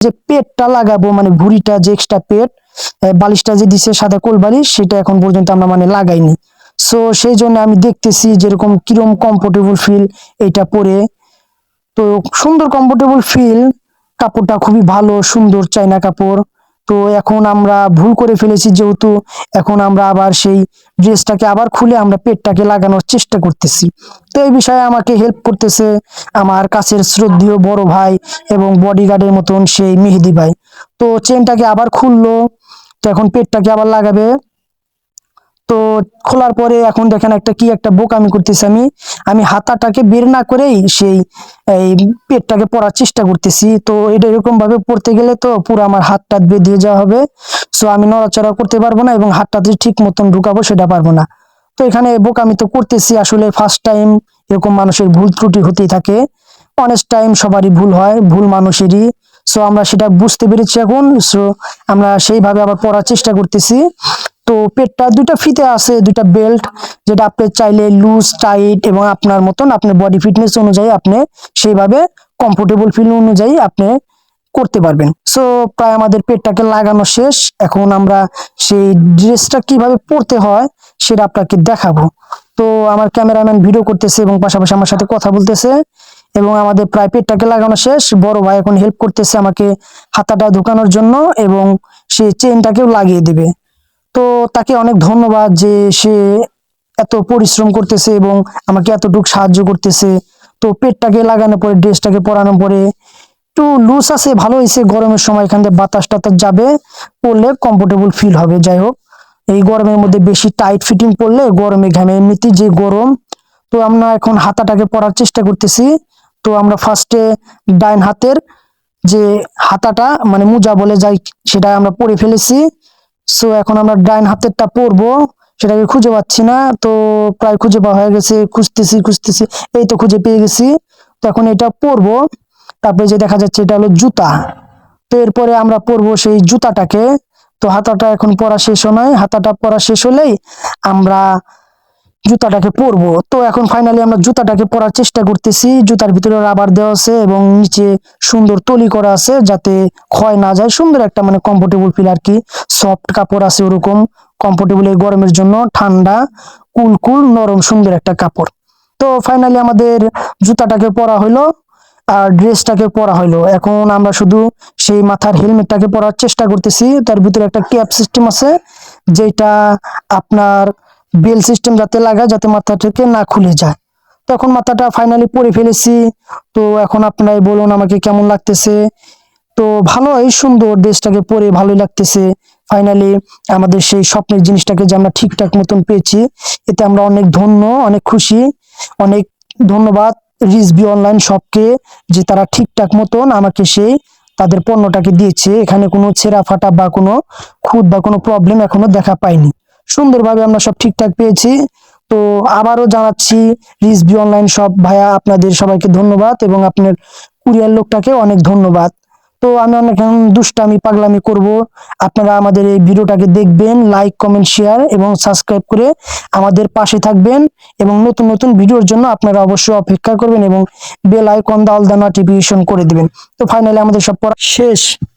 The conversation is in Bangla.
যে পেটটা লাগাবো মানে ভুঁড়িটা যে এক্সট্রা পেট বালিশটা যে দিছে সাদা কোল বালিশ সেটা এখন পর্যন্ত আমরা মানে লাগাইনি। সো সেই জন্য আমি দেখতেছি যেরকম কিরম কমফোর্টেবল ফিল এটা পরে। তো সুন্দর কমফোর্টেবল ফিল, কাপড়টা খুবই ভালো সুন্দর চাইনা কাপড়। তো এখন আমরা ভুল করে ফেলেছি যেহেতু এখন আমরা আবার সেই ড্রেসটাকে আবার খুলে আমরা পেটটাকে লাগানোর চেষ্টা করতেছি। তো এই বিষয়ে আমাকে হেল্প করতেছে আমার কাছের শ্রদ্ধেয় বড় ভাই এবং বডিগার্ডের মতন সেই মেহেদি ভাই। তো চেনটাকে আবার খুললো, তো এখন পেটটাকে আবার লাগাবে। তো খোলার পরে এখন দেখেন একটা কি একটা বোকামি করতেছি আমি আমি হাতাটাকে বের না করেই সেই এই পেটটাকে পরার চেষ্টা করতেছি। তো এটা এরকম ভাবে পড়তে গেলে তো পুরো আমার হাতটা বেঁধে যাওয়া হবে। সো আমি নড়াচড়া করতে পারবো না এবং হাতটাতে ঠিক মতন ঢুকাবো সেটা পারবো না। তো এখানে বোকামি তো করতেছি, আসলে ফার্স্ট টাইম এরকম মানুষের ভুল ত্রুটি হতেই থাকে। অনেক টাইম সবারই ভুল হয়, ভুল মানুষেরই। সো আমরা সেটা বুঝতে পেরেছি এখন। সো আমরা সেইভাবে আবার পড়ার চেষ্টা করতেছি। তো পেটটা দুইটা ফিতে আছে, দুইটা বেল্ট, যেটা আপনি চাইলে লুজ টাইট এবং আপনার মতন আপনার বডি ফিটনেস অনুযায়ী আপনি সেইভাবে কমফোর্টেবল ফিল অনুযায়ী আপনি করতে পারবেন। সো প্রায় আমাদের পেটটাকে লাগানো শেষ, এখন আমরা সেই ড্রেসটা কিভাবে পরতে হয় সেটা আপনাকে দেখাবো। তো আমার ক্যামেরাম্যান ভিডিও করতেছে এবং পাশাপাশি আমার সাথে কথা বলতেছে এবং আমাদের প্রায় পেটটাকে লাগানো শেষ। বড় ভাই এখন হেল্প করতেছে আমাকে হাতাটা ঢোকানোর জন্য এবং সে চেনটাকেও লাগিয়ে দেবে। তো তাকে অনেক ধন্যবাদ যে সে এত পরিশ্রম করতেছে এবং আমাকে এতটুকু সাহায্য করতেছে। তো পেটটাকে লাগানোর পরে ড্রেসটাকে পরানোর পরে একটু লুজ আছে, ভালো হয়েছে। গরমের সময় এখান থেকে বাতাস টাতাস যাবে, পরলে কমফোর্টেবল ফিল হবে। যাই হোক, এই গরমের মধ্যে বেশি টাইট ফিটিং পরলে গরমে ঘামে, এমনিতেই যে গরম। তো আমরা এখন হাতাটাকে পরার চেষ্টা করতেছি। তো আমরা ফার্স্টে ডাইন হাতের যে হাতাটা মানে মোজা বলে যাই সেটা আমরা পরে ফেলেছি। সো এখন আমরা ডাইন হাতেরটা পরবো, সেটাকে খুঁজে পাচ্ছি না। তো প্রায় খুঁজে পাওয়া হয়ে গেছে, খুঁজতেছি খুঁজতেছি, এই তো খুঁজে পেয়ে গেছি। তো এখন এটা পরবো। তারপরে যে দেখা যাচ্ছে এটা হলো জুতা। তো এরপরে আমরা পরবো সেই জুতাটাকে। তো হাতাটা এখন পরা শেষ নয়, হাতাটা পরা শেষ হলেই আমরা জুতাটাকে পরবো। তো এখন ফাইনালি আমরা জুতাটাকে পরার চেষ্টা করতেছি। জুতার ভিতরে রাবার দেওয়া আছে এবং নিচে সুন্দর তলি করা আছে যাতে ক্ষয় না যায়, সুন্দর একটা মানে কমফোর্টেবল ফিল আর কি। সফট কাপড় আছে ওরকম কমফোর্টেবল, এই গরমের জন্য ঠান্ডা কুল কুল নরম সুন্দর একটা কাপড়। তো ফাইনালি আমাদের জুতাটাকে পরা হলো আর ড্রেসটাকে পরা হলো। এখন আমরা শুধু সেই মাথার হেলমেটটাকে পরার চেষ্টা করতেছি। তার ভিতরে একটা ক্যাপ সিস্টেম আছে যেটা আপনার বেল সিস্টেম যাতে লাগায় যাতে মাথা থেকে না খুলে যায়। তখন মাথাটা ফাইনালি পরে ফেলেছি। তো এখন আপনারাই বলুন আমাকে কেমন লাগতেছে। তো ভালোই সুন্দর, ড্রেসটাকে পরে ভালোই লাগতেছে। ফাইনালি আমাদের সেই স্বপ্নের জিনিসটাকে যে আমরা ঠিকঠাক মতন পেয়েছি, এতে আমরা অনেক ধন্য, অনেক খুশি। অনেক ধন্যবাদ রিজবি অনলাইন শপকে যে তারা ঠিকঠাক মতন আমাকে সেই তাদের পণ্যটাকে দিয়েছে। এখানে কোনো ছেঁড়া ফাটা বা কোনো খুঁত বা কোনো প্রবলেম এখনো দেখা পাইনি। সুন্দরভাবে আমরা সব ঠিকঠাক পেয়েছি। তো আবারও জানাচ্ছি রিজবি অনলাইন শপ ভাইয়া আপনাদের সবাইকে ধন্যবাদ এবং আপনার কুরিয়ার লোকটাকে অনেক ধন্যবাদ। তো আমি অনেক দুষ্টামি পাগলামি করব। আপনারা আমাদের এই ভিডিওটাকে দেখবেন, লাইক কমেন্ট শেয়ার এবং সাবস্ক্রাইব করে আমাদের পাশে থাকবেন এবং নতুন নতুন ভিডিওর জন্য আপনারা অবশ্যই অপেক্ষা করবেন এবং bell icon the all the notification করে দিবেন। তো ফাইনালি আমাদের সব পড়া শেষ।